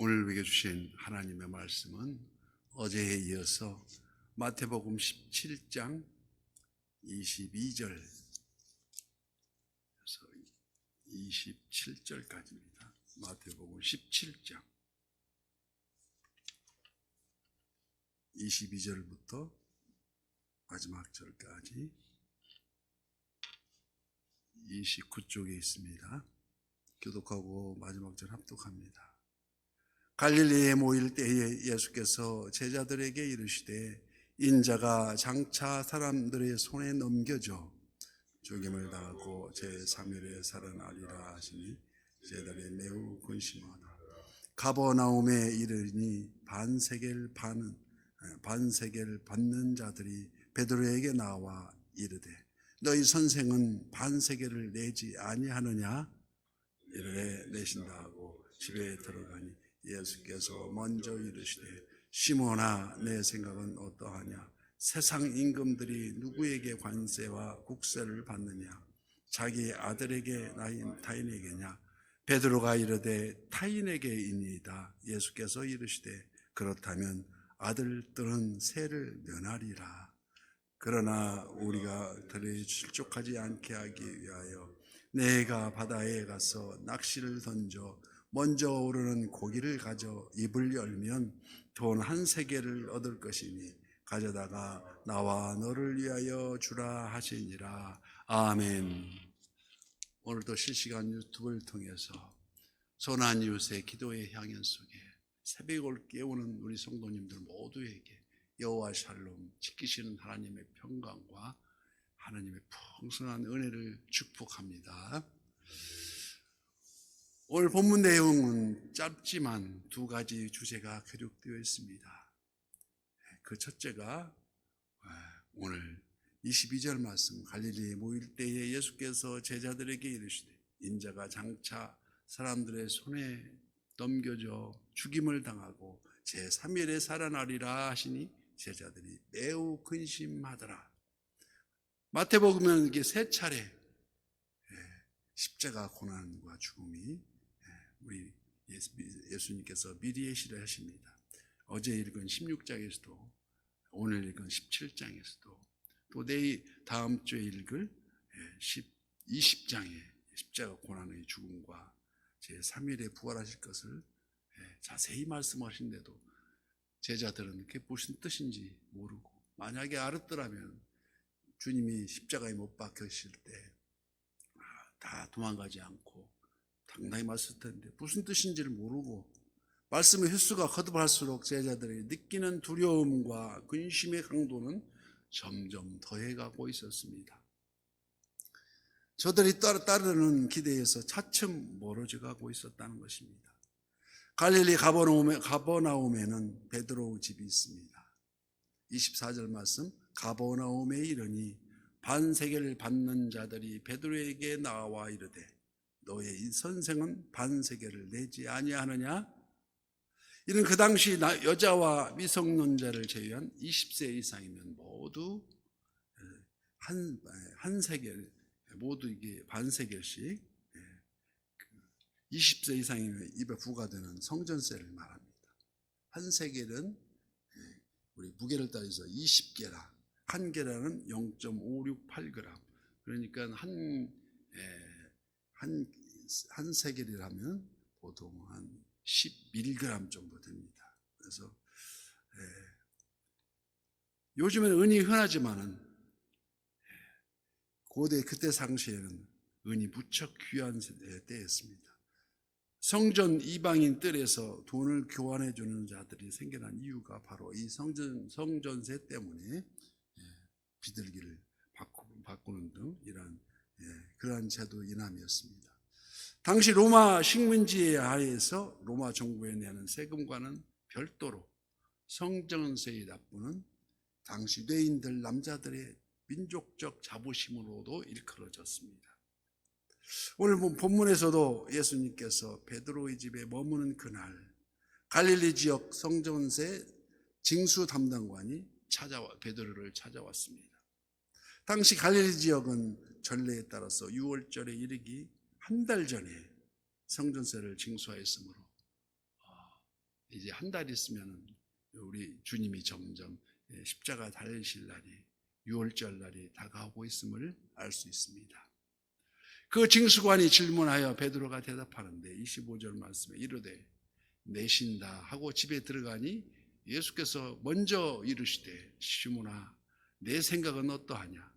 오늘 우리에게 주신 하나님의 말씀은 어제에 이어서 마태복음 17장 22절에서 27절까지입니다. 마태복음 17장 22절부터 마지막 절까지 29쪽에 있습니다. 교독하고 마지막 절 합독합니다. 갈릴리에 모일 때에 예수께서 제자들에게 이르시되 인자가 장차 사람들의 손에 넘겨져 죽임을 당하고 제3일에 살아나리라 하시니 제자들이 매우 근심하다. 가버나움에 이르니 반세겔 받는 자들이 베드로에게 나와 이르되 너희 선생은 반세겔을 내지 아니하느냐? 이르되 내신다 하고 집에 들어가니 예수께서 먼저 이르시되 시몬아 내 생각은 어떠하냐? 세상 임금들이 누구에게 관세와 국세를 받느냐? 자기 아들에게 타인에게냐? 베드로가 이르되 타인에게이니이다. 예수께서 이르시되 그렇다면 아들들은 세를 면하리라. 그러나 우리가 들에 실족하지 않게 하기 위하여 내가 바다에 가서 낚시를 던져 먼저 오르는 고기를 가져 입을 열면 돈 한 세겔을 얻을 것이니 가져다가 나와 너를 위하여 주라 하시니라. 아멘. 오늘도 실시간 유튜브를 통해서 선한 이웃의 기도의 향연 속에 새벽을 깨우는 우리 성도님들 모두에게 여호와 샬롬 지키시는 하나님의 평강과 하나님의 풍성한 은혜를 축복합니다. 오늘 본문 내용은 짧지만 두 가지 주제가 기록되어 있습니다. 그 첫째가 오늘 22절 말씀, 갈릴리에 모일 때에 예수께서 제자들에게 이르시되 인자가 장차 사람들의 손에 넘겨져 죽임을 당하고 제3일에 살아나리라 하시니 제자들이 매우 근심하더라. 마태복음은 이게 세 차례 십자가 고난과 죽음이 우리 예수님께서 미리 예시를 하십니다. 어제 읽은 16장에서도 오늘 읽은 17장에서도 또 내일 다음 주에 읽을 20장의 십자가 고난의 죽음과 제3일에 부활하실 것을 자세히 말씀하신데도 제자들은 그게 무슨 뜻인지 모르고 만약에 알았더라면 주님이 십자가에 못 박히실 때 다 도망가지 않고 당당히 말했을 텐데 무슨 뜻인지를 모르고 말씀의 횟수가 거듭할수록 제자들이 느끼는 두려움과 근심의 강도는 점점 더해가고 있었습니다. 저들이 따르는 기대에서 차츰 멀어져가고 있었다는 것입니다. 갈릴리 가버나움에는 베드로 집이 있습니다. 24절 말씀, 가버나움에 이르니 반세겔을 받는 자들이 베드로에게 나와 이르되 너의 선생은 반세겔을 내지 아니하느냐? 이는 그 당시 여자와 미성년자를 제외한 20세 이상이면 모두 한 세겔, 모두 이게 반세겔씩 20세 이상이면 입에 부과되는 성전세를 말합니다. 한 세겔은 우리 무게를 따져서 20게라, 한 게라는 0.568g. 그러니까 한 세겔이라면 보통 한 11g 정도 됩니다. 그래서 요즘에는 은이 흔하지만은 고대 그때 당시에는 은이 무척 귀한 때였습니다. 성전 이방인 뜰에서 돈을 교환해 주는 자들이 생겨난 이유가 바로 이 성전세 때문에 비둘기를 바꾸는 등 이러한 그러한 제도 이남이었습니다. 당시 로마 식민지에 하에서 로마 정부에 내는 세금과는 별도로 성전세에 납부는 당시 뇌인들 남자들의 민족적 자부심으로도 일컬어졌습니다. 오늘 본문에서도 예수님께서 베드로의 집에 머무는 그날 갈릴리 지역 성전세 징수 담당관이 베드로를 찾아왔습니다. 당시 갈릴리 지역은 전례에 따라서 6월절에 이르기 한 달 전에 성전세를 징수하였으므로 이제 한 달 있으면 우리 주님이 점점 십자가 달리실 날이, 유월절 날이 다가오고 있음을 알 수 있습니다. 그 징수관이 질문하여 베드로가 대답하는데 25절 말씀에 이르되 내신다 하고 집에 들어가니 예수께서 먼저 이르시되 시몬아 내 생각은 어떠하냐?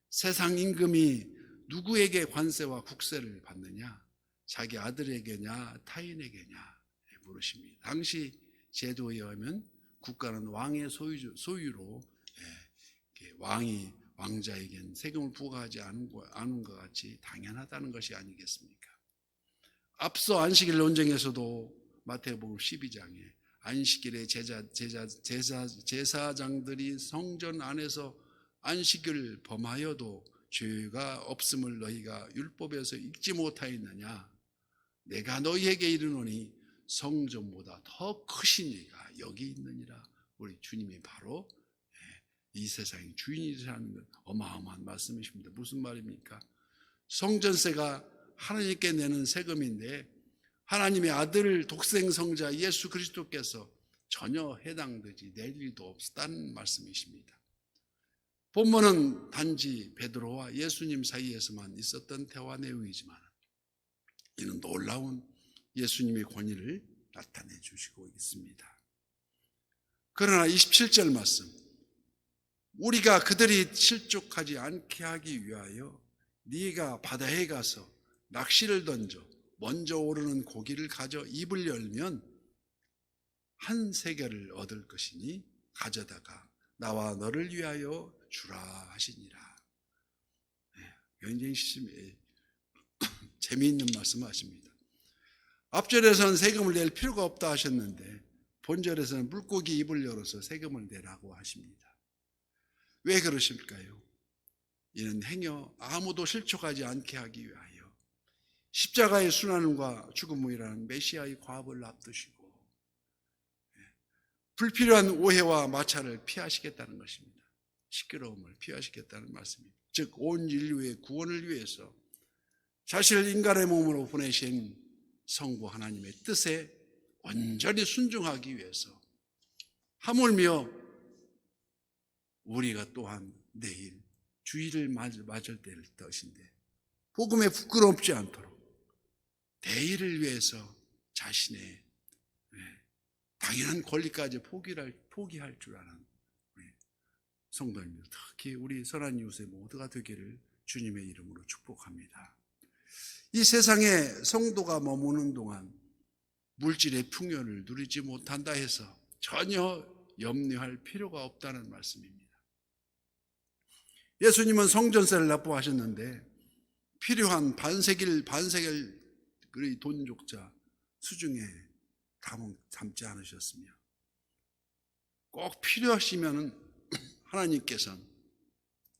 세상 임금이 누구에게 관세와 국세를 받느냐? 자기 아들에게냐 타인에게냐? 물으십니다. 당시 제도에 의하면 국가는 왕의 소유로 왕이 왕자에겐 세금을 부과하지 않은 것 같이 당연하다는 것이 아니겠습니까? 앞서 안식일 논쟁에서도 마태복음 12장에 안식일에 제사장들이 성전 안에서 안식일을 범하여도 죄가 없음을 너희가 율법에서 읽지 못하였느냐? 내가 너희에게 이르노니 성전보다 더 크신 이가 여기 있느니라. 우리 주님이 바로 이 세상의 주인이라는 것 어마어마한 말씀이십니다. 무슨 말입니까? 성전세가 하나님께 내는 세금인데 하나님의 아들 독생 성자 예수 그리스도께서 전혀 해당되지 낼 일도 없다는 말씀이십니다. 본문은 단지 베드로와 예수님 사이에서만 있었던 대화 내용이지만 이는 놀라운 예수님의 권위를 나타내 주시고 있습니다. 그러나 27절 말씀, 우리가 그들이 실족하지 않게 하기 위하여 네가 바다에 가서 낚시를 던져 먼저 오르는 고기를 가져 입을 열면 한 세겔을 얻을 것이니 가져다가 나와 너를 위하여 주라 하시니라. 굉장히 재미있는 말씀을 하십니다. 앞절에서는 세금을 낼 필요가 없다 하셨는데 본절에서는 물고기 입을 열어서 세금을 내라고 하십니다. 왜 그러실까요? 이는 행여 아무도 실족하지 않게 하기 위하여 십자가의 순환과 죽음이라는 메시아의 과업을 앞두시고 불필요한 오해와 마찰을 피하시겠다는 것입니다. 시끄러움을 피하시겠다는 말씀입니다. 즉 온 인류의 구원을 위해서 자신을 인간의 몸으로 보내신 성부 하나님의 뜻에 온전히 순종하기 위해서 하물며 우리가 또한 내일 주일을 맞을 때일 것인데 복음에 부끄럽지 않도록 대의를 위해서 자신의 당연한 권리까지 포기할 줄 아는 우리 성도입니다. 특히 우리 선한 이웃의 모두가 되기를 주님의 이름으로 축복합니다. 이 세상에 성도가 머무는 동안 물질의 풍요를 누리지 못한다 해서 전혀 염려할 필요가 없다는 말씀입니다. 예수님은 성전세를 납부하셨는데 필요한 반세겔 돈족자 수중에 담지 않으셨으며 꼭 필요하시면 하나님께서는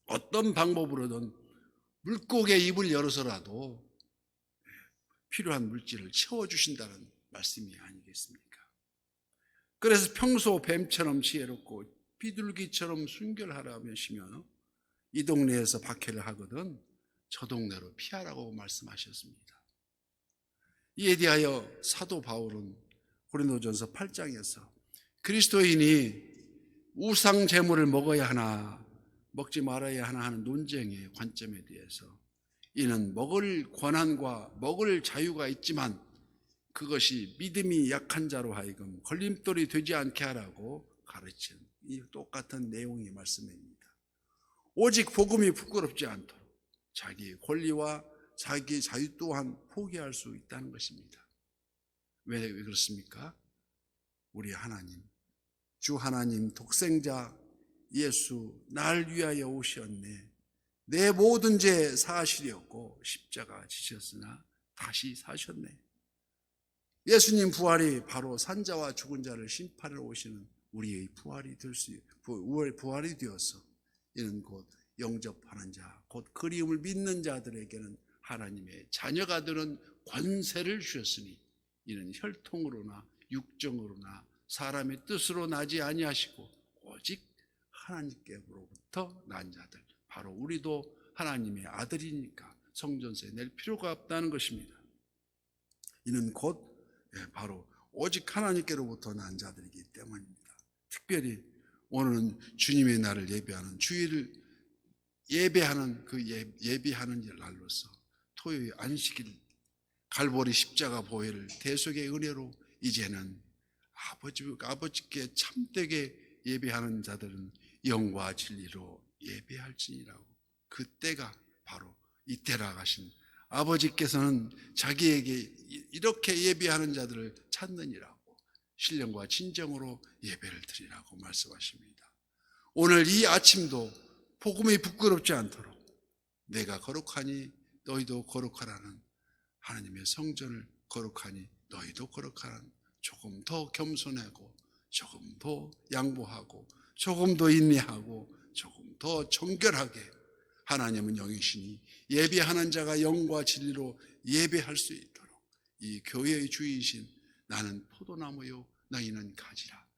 어떤 방법으로든 물고기의 입을 열어서라도 필요한 물질을 채워주신다는 말씀이 아니겠습니까? 그래서 평소 뱀처럼 지혜롭고 비둘기처럼 순결하라시며 이 동네에서 박해를 하거든 저 동네로 피하라고 말씀하셨습니다. 이에 대하여 사도 바울은 고린도전서 8장에서 그리스도인이 우상 제물을 먹어야 하나 먹지 말아야 하나 하는 논쟁의 관점에 대해서 이는 먹을 권한과 먹을 자유가 있지만 그것이 믿음이 약한 자로 하여금 걸림돌이 되지 않게 하라고 가르친 이 똑같은 내용의 말씀입니다. 오직 복음이 부끄럽지 않도록 자기의 권리와 자기의 자유 또한 포기할 수 있다는 것입니다. 왜 그렇습니까? 우리 하나님, 주 하나님 독생자 예수 날 위하여 오셨네. 내 모든 죄 사하시려고 십자가 지셨으나 다시 사셨네. 예수님 부활이 바로 산자와 죽은 자를 심판하러 오시는 우리의 부활이 되어서 이는 곧 영접하는 자, 곧 그리움을 믿는 자들에게는 하나님의 자녀가 되는 권세를 주셨으니 이는 혈통으로나 육정으로나 사람의 뜻으로 나지 아니하시고 오직 하나님께로부터 난 자들, 바로 우리도 하나님의 아들이니까 성전세 낼 필요가 없다는 것입니다. 이는 곧 바로 오직 하나님께로부터 난 자들이기 때문입니다. 특별히 오늘은 주님의 날을 예배하는 주일을 예배하는 그 예비하는 날로서 토요일 안식일 갈보리 십자가 보혈을 대속의 은혜로 이제는 아버지께 참되게 예배하는 자들은 영과 진리로 예배할지니라고. 그때가 바로 이때라 하신 아버지께서는 자기에게 이렇게 예배하는 자들을 찾느니라고 신령과 진정으로 예배를 드리라고 말씀하십니다. 오늘 이 아침도 복음이 부끄럽지 않도록 내가 거룩하니 너희도 거룩하라는 하나님의 성전을 거룩하니 너희도 거룩하라는, 조금 더 겸손하고 조금 더 양보하고 조금 더 인내하고 조금 더 정결하게 하나님은 영이시니 예배하는 자가 영과 진리로 예배할 수 있도록 이 교회의 주이신 나는 포도나무요 너희는 가지라,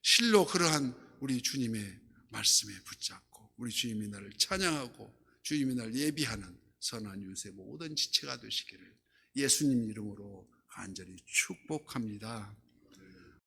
실로 그러한 우리 주님의 말씀에 붙잡고 우리 주님이 나를 찬양하고 주님이 나를 예비하는 선한 유세 모든 지체가 되시기를 예수님 이름으로 간절히 축복합니다.